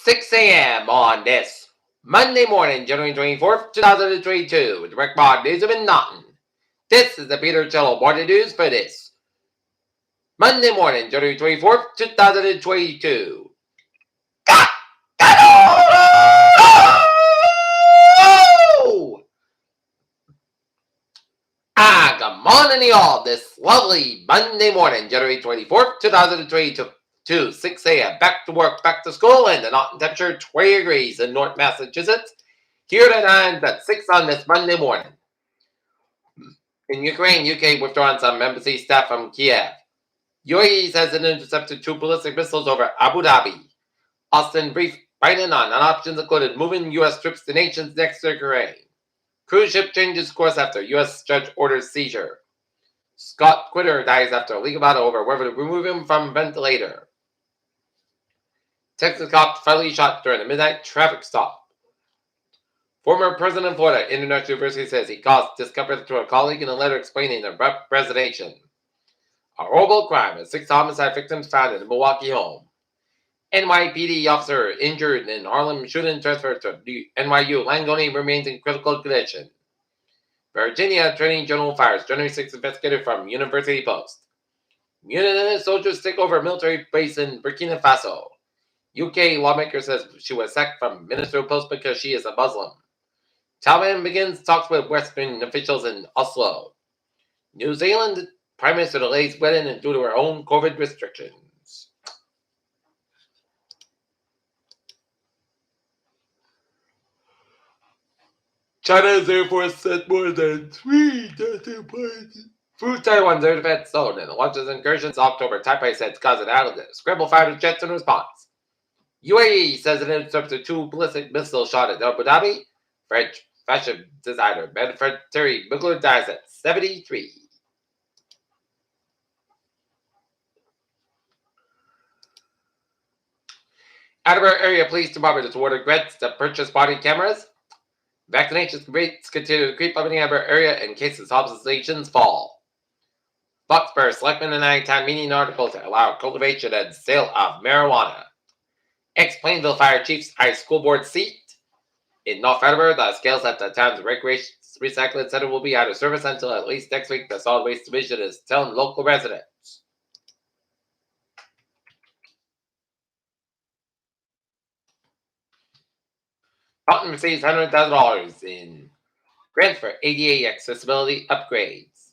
6 a.m. on this Monday morning, January 24th, 2022, with direct mod news of Naughton. This is the Peter Cello morning news for this Monday morning, January 24th, 2022. Good morning, y'all. This lovely Monday morning, January 24th, 2022, 6 a.m. Back to work, back to school, and the Naughton temperature 20 degrees in North Massachusetts. Here at 6 on this Monday morning. In Ukraine, UK withdrawn some embassy staff from Kiev. UAE says it intercepted 2 ballistic missiles over Abu Dhabi. Austin briefed Biden on options included moving U.S. troops to nations next to Ukraine. Cruise ship changes course after U.S. judge orders seizure. Scott Quitter dies after a legal battle over whether to remove him from ventilator. Texas cop fatally shot during a midnight traffic stop. Former president of Florida International University says he caused discomfort to a colleague in a letter explaining the abrupt resignation. A horrible crime as 6 homicide victims found in a Milwaukee home. NYPD officer injured in Harlem shooting transferred to NYU. Langone remains in critical condition. Virginia Attorney General fires January 6 investigator from University Post. United soldiers take over a military base in Burkina Faso. UK lawmaker says she was sacked from ministerial post because she is a Muslim. Taliban begins talks with Western officials in Oslo. New Zealand Prime Minister delays wedding due to her own COVID restrictions. China's Air Force sent more than 3 testing planes through Taiwan's air defense zone and launches incursions October. Taipei said it's causing outages. Scramble fighter jets in response. UAE says it intercepted 2 ballistic missiles shot at Abu Dhabi. French fashion designer Manfred Terry Mugler dies at 73. Attleboro Area Police Department has ordered Grets to purchase body cameras. Vaccination rates continue to creep up in the Attleboro area in cases hospitalizations fall. Foxborough Selectmen and I town meeting article to allow cultivation and sale of marijuana. Ex-Plainville Fire Chief's High School Board seat. In North Attleboro, the scales at the town's recreation recycling center will be out of service until at least next week, the Solid Waste Division is telling local residents. Taunton receives $100,000 in grants for ADA accessibility upgrades.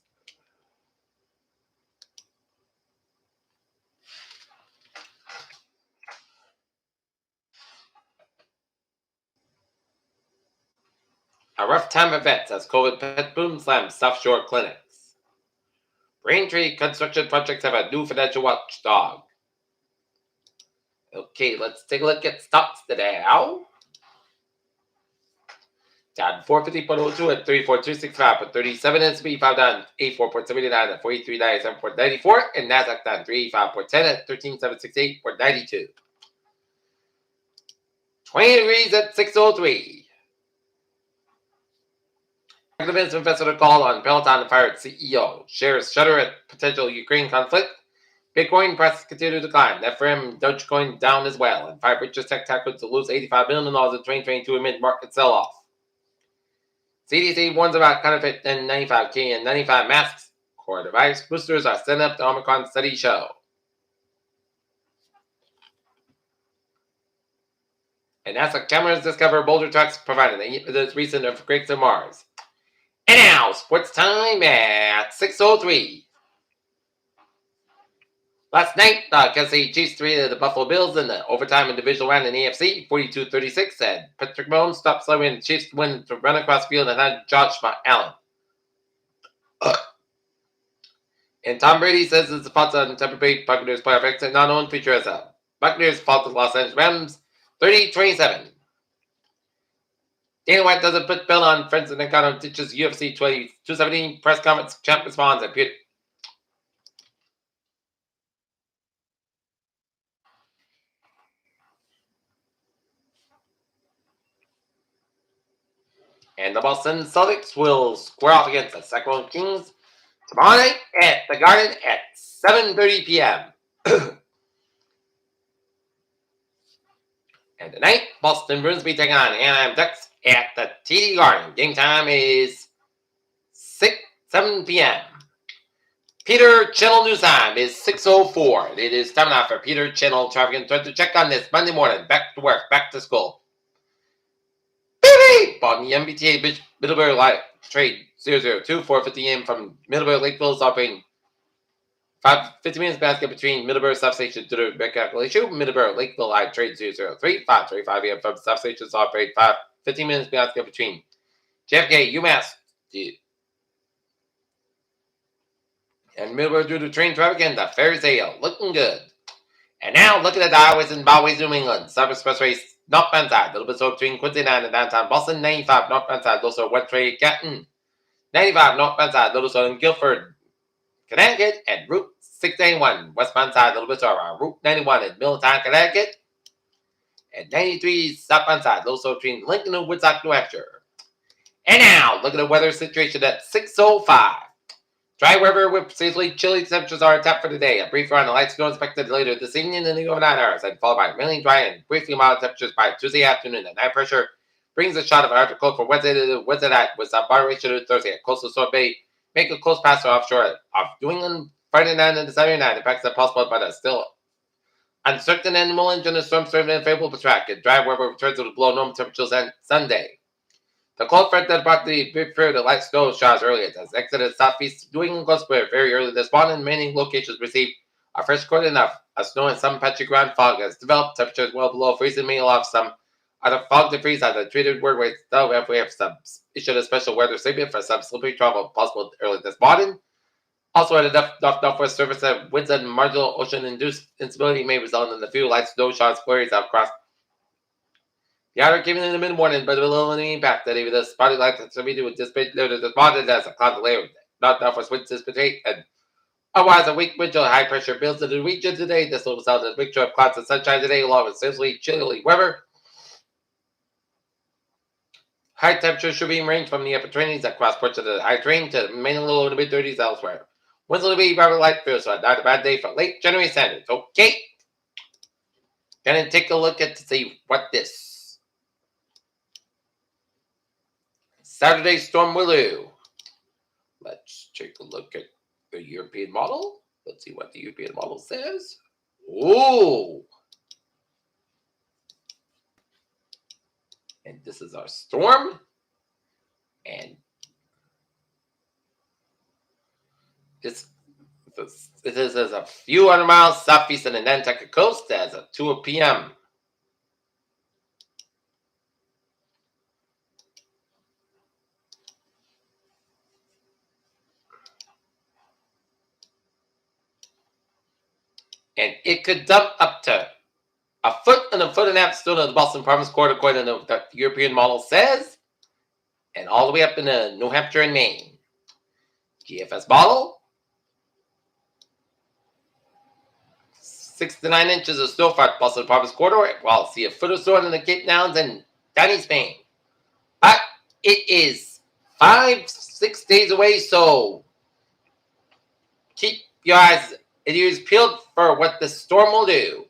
A rough time of vets as COVID pet boom slams South Shore clinics. Braintree construction projects have a new financial watchdog. Okay, let's take a look at stocks today. Down 450.02 at 34.265 at 37 S&P 5 down 84.79 at 43.97.94 and Nasdaq down 385.10 at 13.768.92. 20 degrees at 603. Activists invested a call on Peloton to fire its CEO. Shares shudder at potential Ukraine conflict. Bitcoin prices continue to decline. Ethereum, Dogecoin down as well. And 5 richest tech titans to lose $85 billion in 2022 amid market sell-off. CDC warns about counterfeit N95K and 95 masks. Coronavirus boosters are setting up the Omicron study show. And NASA cameras discover boulder tracks providing the recent earthquakes on Mars. And now, sports time at 6:03. Last night, Kansas City Chiefs defeated the Buffalo Bills in the overtime and divisional round in the AFC, 42-36, and Patrick Mahomes stopped slowing the Chiefs win to run across field and had Josh Allen. And Tom Brady says his thoughts on Tampa Bay Buccaneers playoff exit not on feature as a Buccaneers fall to Los Angeles Rams 30-27. Dana White doesn't put belt on Francis Ngannou ditches UFC 217 press conference. Champ responds and the Boston Celtics will square off against the Sacramento Kings tomorrow night at the Garden at 7:30 p.m. And tonight, Boston Bruins be taking on Anaheim Ducks at the TD Garden. Game time is 7 p.m. Peter Channel News time is 6:04. It is time now for Peter Channel Traffic and Thread to check on this Monday morning. Back to work, back to school. Beep! On the MBTA Middlebury Light Trade 002, 4:50 a.m. from Middlebury Lakeville is operating 50 minutes basket between Middlebury Substation to the recalculation. Middlebury Lakeville Light Trade 003, 5:35 a.m. from substations operate 15 minutes basket between JFK, UMass, and Middlebury due to train traffic and the ferry sale. Looking good. And now looking at the highways and byways New England. South Expressway northbound side, a little bit slow between Quincy 9 and downtown Boston. 95 northbound side, Little West Trade Canton. 95 northbound side, Little in Guilford, Connecticut. And Route 681 westbound side, a little bit slower. Route 91 in Middletown, Connecticut. And 93 southbound side, Little between Lincoln and Woodstock, New Hampshire. And now look at the weather situation at 6:05. Dry weather with seasonally chilly temperatures are on tap for today. A brief run of light snow expected later this evening in the overnight hours, and followed by mainly dry and briefly mild temperatures by Tuesday afternoon. And night pressure brings a shot of arctic cold for Wednesday night with some moderation to Thursday. Coastal Sword Bay make a close pass offshore of New England Friday night and Saturday night. Impacts are possible, but are still uncertain and will engine a storm serving in favorable track. And dry weather returns to the below normal temperatures on Sunday. The cold front that brought the big period of light snow showers earlier has exited southeast New England coast very early this morning. Many locations received a fresh coating enough of snow and some patchy ground fog has developed. Temperatures well below freezing may allow some other fog to freeze as a treated word waves. Though we have some issued a special weather statement for some slippery travel possible early this morning. Also, at enough northwest surface that winds and marginal ocean-induced instability may result in a few light snow showers flurries across the outer came in the mid-morning, but with a little impact that even the spotty light that somebody would dissipate later this morning as a cloud layer. Not northwest winds dissipate, and otherwise a weak wind chill high pressure builds into the region today. This will result in a mixture of clouds and sunshine today, along with seasonally chilly weather. High temperatures should be in range from the upper 20s across parts of the high terrain to mainly low to mid-30s elsewhere. Winds will be rather light through, so not a bad day for late January standards. Okay. Gonna take a look at to see what this Saturday storm will do. Let's take a look at the European model. Let's see what the European model says. Ooh. And this is our storm. And this is a few hundred miles southeast of the Nantucket coast as of 2 p.m. And it could dump up to a foot and a half still in the Boston Province Court, according to what the European model says, and all the way up into New Hampshire and Maine. GFS model, 6 to 9 inches of snow for Boston Province corridor, while see a foot of snow in the Cape Downs and down Spain. But it is 5-6 days away, so keep your eyes and ears peeled for what the storm will do.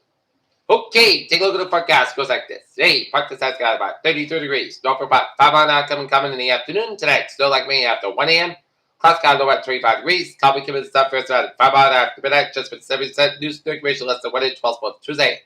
Okay, take a look at the forecast. It goes like this. Today, forecast has got about 33 degrees. North for about 5 hours coming in the afternoon. Tonight, still like me after 1 a.m. Clouds got low at 25 degrees. Cloudy coming to stop first at 5 hours after midnight. Just with 70% news circulation less than 1 inch possible Tuesday.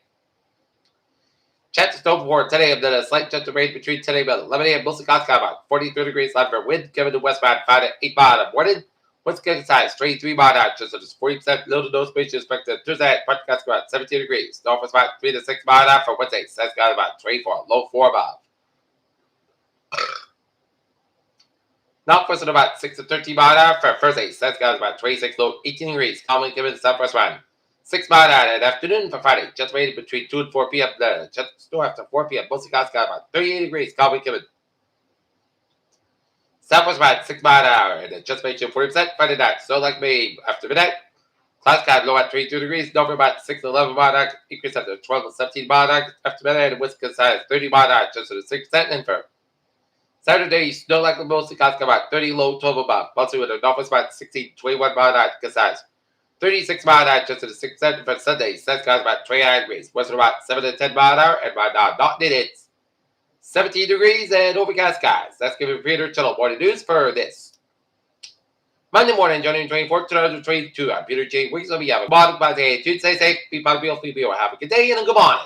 Chance of snow for today. I've done a slight chance of rain between today about 11 a.m. Mostly clouds got about 43 degrees. Left for wind coming to westbound 5 to 8 miles in the morning. What's good size? 23 miles just so there's 40% little to no space expected. Tuesday, forecast about 17 degrees. North was about 3 to 6 miles out for Wednesday. That's got about 24, low 4 miles. North was at about 6 to 13 miles out for Thursday. That's got about 26, low 18 degrees. Calmly given the southwest wind. 6 miles out at afternoon for Friday. Just waiting between 2 and 4 p.m. Just snow after 4 p.m. Mostly clouds got about 38 degrees. Calmly given. Southwest wind 6 miles an hour, and it just made you 40% Friday night. So like me after midnight, clouds got low at 32 degrees, over about 6 to 11 miles an hour, increase after 12 to 17 miles an hour after midnight, and Wisconsin size 30 miles an hour, just to 6% info. Saturday, snow likely mostly clouds got about 30 low 12 about, mostly with a northwest about 16 to 21 miles an hour size. 36 mile an hour just to the 6th center for Sunday. Sun skies about 29 degrees. Western about 7 to 10 mile an hour. And right now, not did it. 17 degrees and overcast skies. That's giving Peter Channel morning news for this Monday morning, January 24th, 2022. I'm Peter J. Wiggins. I'll be having a bottom by day. Stay safe, be positive, be well. Have a good day and a good morning.